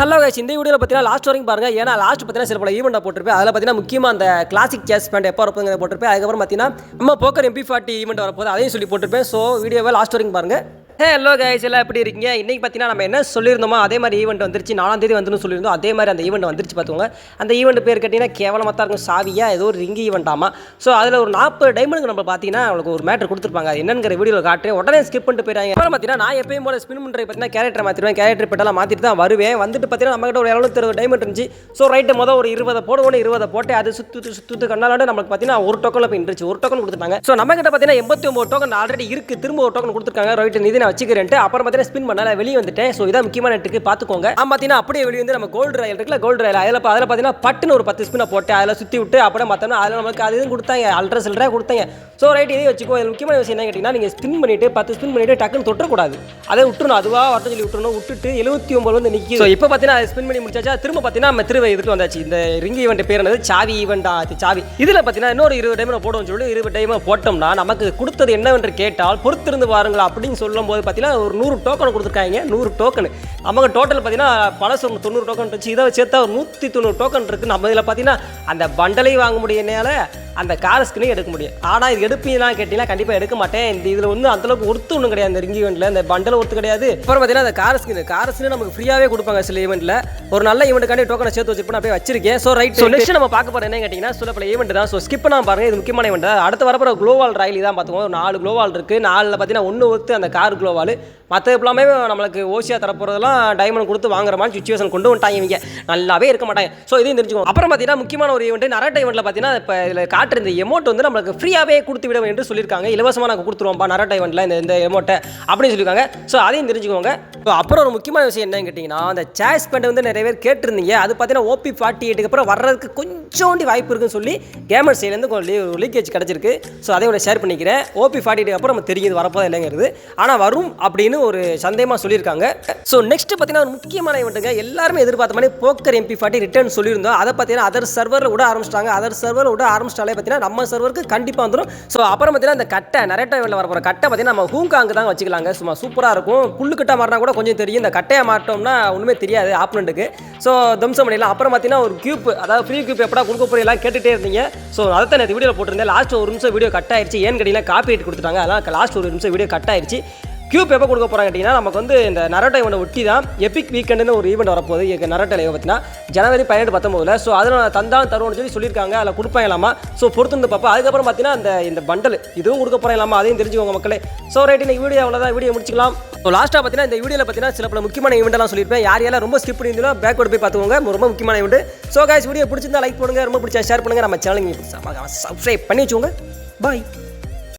Hello guys, இந்த வீடியோவில் பார்த்தீங்கன்னா லாஸ்ட் வரைக்கும் பாருங்கள். ஏன்னா லாஸ்ட் பார்த்தீங்கன்னா சில பல ஈவெண்ட்டை போட்டிருப்பேன். அதில் பார்த்தீங்கன்னா முக்கியமாக அந்த கிளாசிக் சேஸ் பேண்ட் எப்போ வரப்போங்க போட்டிருப்பேன். அதுக்கப்புறம் பார்த்தீங்கன்னா நம்ம போக்கர் MP40 ஈவெண்ட் வரப்போது அதையும் சொல்லி போட்டிருப்பேன். ஸோ வீடியோவை லாஸ்ட் வரைக்கும் பாருங்கள். ஹலோ கைஸ், எல்லாம் எப்படி இருக்கீங்க? இன்றைக்கி பார்த்தீங்கன்னா நம்ம என்ன சொல்லியிருந்தோமோ அதே மாதிரி ஈவெண்ட் வந்துருச்சு. 4ஆம் தேதி வந்துன்னு சொல்லியிருந்தோம். அதே மாதிரி அந்த ஈவெண்ட் வந்துருச்சு பார்த்துக்கோங்க. அந்த ஈவெண்ட் பேர் கேட்டிங்கன்னா கேவலமாக தான் இருக்கும். சாவியாக ஏதோ ஒரு ரிங்கி ஈவெண்ட் ஆமாம். ஸோ அதில் ஒரு 40 டைமண்டுக்கு நம்ம பார்த்தீங்கன்னா அவங்களுக்கு ஒரு மேட்ரு கொடுத்துருப்பாங்க. அது என்னங்கிற வீடியோவில் காட்டுறேன். உடனே ஸ்கிப் பண்ணிட்டு போயிட்டாங்க. அப்புறம் பார்த்தீங்கன்னா நான் எப்பயும் போல ஸ்பின் பண்ணுறது பார்த்தீங்கன்னா கேரக்டர் மாற்றிடுவேன். கேரக்டர் பெட்டெல்லாம் மாற்றிட்டு தான் வருவேன். வந்துட்டு பார்த்தீங்கன்னா நம்மகிட்ட ஒரு 760 டைமண்ட் இருந்துச்சு. ஸோ ரைட்டு மொதல் ஒரு 20 போடுவோம். 20 போட்டு அது சுற்று கண்ணாலாண்டு நம்மளுக்கு பார்த்தீங்கன்னா ஒரு டோக்கனில் போய் இருந்துச்சு. ஒரு டோக்கன் கொடுத்துட்டாங்க. ஸோ நம்மகிட்ட பார்த்தீங்கன்னா 89 டோக்கன் ஆல்ரெடி இருக்குது. திரும்ப ஒரு டோக்கன் கொடுத்துருக்காங்க. ரைட்டு நிதி நான் வச்சுக்கிறேன்ட்டு அப்புறம் பார்த்தீங்கன்னா ஸ்பின் பண்ணால வெளியே வந்துட்டேன். ஸோ இதான் முக்கியமான நெட்டுக்கு பார்த்துக்கோங்க. பார்த்தீங்கன்னா அப்படியே வெளியே வந்து நம்ம கோல்டு ராயல் இருக்குல்ல, கோல்டு ராயல் அதில் பார்த்தீங்கன்னா பட்டுன்னு ஒரு 10 ஸ்பின்னை போட்டு அதில் சுற்றி விட்டு அப்புறம் மற்றோம்னா அதில் நமக்கு அது இதுவும் கொடுத்தாங்க. அல்ட்ரா சில்ட்ரா கொடுத்தாங்க. ஸோ ரைட் இதையும் வச்சுக்கோ. இது முக்கியமான விஷயம் என்ன கேட்டிங்கன்னா நீங்கள் ஸ்பின் பண்ணிவிட்டு 10 ஸ்பின் பண்ணிவிட்டு டக்குன்னு தொட்டக்கூடாது. அதை விட்டுணும். அதுவாக வரட்டு சொல்லி விட்டுட்டு 79 வந்து நிற்கி. ஸோ இப்போ பார்த்தீங்கன்னா ஸ்பின் பண்ணி முடிச்சாச்சா. திரும்ப பார்த்தீங்கன்னா நம்ம திரும்ப இதுக்கு வந்தாச்சு. இந்த ரிங் ஈவெண்ட் பேர் என்னது? சாவி ஈவெண்ட். சாவி இதில் பார்த்தீங்கன்னா இன்னொரு 20 டைம் போடுவோம்னு சொல்லி 20 டைம் போட்டோம்னா நமக்கு கொடுத்தது என்னவென்று கேட்டால் பொறுத்திருந்து பாருங்கள் அப்படின்னு சொல்லும் போது பார்த்தீங்கன்னா ஒரு 100 டோக்கன் கொடுத்துருக்காங்க. 100 டோக்கன் நமக்கு டோட்டல் பார்த்தீங்கன்னா பழசு 90 டோக்கன் இருந்துச்சு. இதை சேர்த்தா ஒரு 190 டோக்கன் இருக்குது. நம்ம இதில் பார்த்தீங்கன்னா அந்த பண்டலை வாங்க முடியனால அந்த கார் ஸ்கிரீன் எடுக்க முடியும். ஆனால் இது எடுப்பீங்கன்னா கேட்டிங்கன்னா கண்டிப்பாக எடுக்க மாட்டேன். இந்த இதில் வந்து அந்தளவுக்கு ஒர்த்து ஒன்றும் கிடையாது. இந்த ரிங் ஈவெண்ட்டில் இந்த பண்டல் ஒர்த்து கிடையாது. அப்புறம் பார்த்தீங்கன்னா அந்த கார் ஸ்கிரீன் நமக்கு ஃப்ரீயாகவே கொடுப்பாங்க சில ஈவெண்ட்டில். ஒரு நல்ல ஈவெண்ட்டுக்காண்டி டோக்கனை சேர்த்து வச்சிருப்பேன். அப்படியே வச்சிருக்கேன். So right. ஸோ நெக்ஸ்ட் நம்ம பார்க்க போகிறோம் என்ன கேட்டிங்கன்னா சில பல ஈவெண்ட் தான். ஸோ ஸ்கிப் பண்ணாமல் பாருங்கள். இது முக்கியமான ஈவெண்ட். அடுத்து வரப்போகிற குளோவால் ராயல் தான் பார்த்துக்கோங்க. 4 குளோவால் இருக்குது. 4ல் பார்த்தீங்கன்னா 1 ஒர்த்து அந்த கார் குளோவால். மற்ற எல்லாமே நம்மளுக்கு ஓசியாக தரப்போகிறதெல்லாம் டைமண்ட் கொடுத்து வாங்குற மாதிரி சுச்சுவேஷன் கொண்டு வந்துட்டாங்க. இவங்க நல்லாவே இருக்க மாட்டாங்க. ஸோ இதையும் தெரிஞ்சுக்கோங்க. அப்புறம் பார்த்தீங்கன்னா முக்கியமான ஒரு ஈவெண்ட் நரட்ட ஈவெண்ட்டில் பார்த்தீங்கன்னா இப்போ இதில் காட்டுற இந்த எமௌண்ட் வந்து நம்மளுக்கு ஃப்ரீயாகவே கொடுத்து விட என்று சொல்லியிருக்காங்க. இலவசமாக நாங்கள் கொடுத்துருவோம்ப்பா நரட்ட ஈவெண்ட்டில் இந்த எமௌண்ட்டை அப்படின்னு சொல்லியிருக்காங்க. ஸோ அதையும் தெரிஞ்சுக்கோங்க. ஸோ அப்புறம் ஒரு முக்கியமான விஷயம் என்னன்னு கேட்டிங்கன்னா அந்த சேஸ் பேண்ட் வந்து நிறைய பேர் கேட்டிருந்தீங்க. அது பார்த்தீங்கன்னா OP48 அப்புறம் வர்றதுக்கு கொஞ்சோண்டி வாய்ப்பு இருக்குன்னு சொல்லி கேமர் சைட்லேருந்து ஒரு லீக்கேஜ் கிடச்சிருக்கு. ஸோ அதையோட ஷேர் பண்ணிக்கிறேன். OP48 அப்புறம் நம்ம தெரியுது வரப்போது இல்லைங்கிறது. ஆனால் வரும் அப்படின்னு ஒரு சந்தேகமாக சொல்லியிருக்காங்க. ஸோ நெக்ஸ்ட் பார்த்தீங்கன்னா ஒரு முக்கியமான ஈவெண்ட்டுங்க. எல்லாருமே எதிர்பார்த்த மாதிரி போக்கர் MP40 ரிட்டர்ன் சொல்லியிருந்தோம். அதை பார்த்தீங்கன்னா அதர் சர்வரில் விட ஆரம்பிச்சிட்டாங்க. அதர் சர்வரில் விட ஆரம்பிச்சிட்டாலே பார்த்தீங்கன்னா நம்ம சர்வருக்கு கண்டிப்பாக வந்துடும். ஸோ அப்புறம் பார்த்தீங்கன்னா இந்த கட்டை நரேட்டா ஈவெண்ட்டில் வரப்போகிற கட்டை பார்த்தீங்கன்னா நம்ம ஹூங்காங்கு தான் வச்சுக்கலாங்க. சும்மா சூப்பராக இருக்கும். புல்லுக்கிட்ட மாறினா கூட கொஞ்சம் தெரியும். இந்த கட்டையை மாட்டோம்னா ஒன்றுமே தெரியாது ஆப்பனண்ட்டுக்கு. ஸோ தம்சம் பண்ணிடலாம். அப்புறம் பார்த்தீங்கன்னா ஒரு கியூப், அதாவது ஃப்ரீ கியூப் எப்படா கொடுக்க போறீங்களா கேட்டுகிட்டே இருந்தீங்க. ஸோ அதை தான் இந்த வீடியோவில் போட்டிருந்தேன். லாஸ்ட் ஒரு நிமிஷம் வீடியோ கட் ஆயிடுச்சு. ஏன்னு கேட்டிங்கன்னா காப்பி ரைட் கொடுத்துட்டாங்க. அதனால் லாஸ்ட் ஒரு நிமிஷம் வீடியோ கட் ஆயிடுச்சு. கியூப் எப்போ கொடுக்க போகிறாங்க கேட்டிங்கன்னா நமக்கு வந்து இந்த நரட்டா ஈவெண்ட் ஒட்டி தான் எபிக் வீக்கெண்டுன்னு ஒரு ஈவெண்ட் வரப்போகுது நரட்டாவில் பார்த்தீங்கன்னா ஜனவரி 18-19. ஸோ அதில் தந்தாலும் தருவோம்னு சொல்லியிருக்காங்க. அதில் கொடுப்பாங்களாமா. ஸோ பொறுத்து பார்ப்போம். அதுக்கப்புறம் பார்த்தீங்கன்னா இந்த பண்டல் இதுவும் கொடுக்க போகிறாங்களாமா. அதையும் தெரிஞ்சுக்கோங்க மக்களே. ஸோ ரைட் இந்த வீடியோ அவ்வளோதான். வீடியோ முடிச்சிக்கலாம். ஸோ லாஸ்ட்டாக பார்த்தீங்கன்னா இந்த வீடியோவில் பார்த்தீங்கன்னா சில பல முக்கியமான ஈவெண்ட்லாம் சொல்லியிருப்பேன். யாரெல்லாம் ரொம்ப ஸ்கிப் பண்ணியிருந்தீங்கன்னா பேக்வர்ட் போய் பார்த்துக்கோங்க. ரொம்ப முக்கியமான ஈவெண்ட். ஸோ கைஸ் வீடியோ பிடிச்சிருந்தா லைக் பண்ணுங்கள். ரொம்ப பிடிச்சா ஷேர் பண்ணுங்கள். நம்ம சேனலுக்கு சப்ஸ்கிரைப் பண்ணி வச்சுக்கோங்க. பாய்.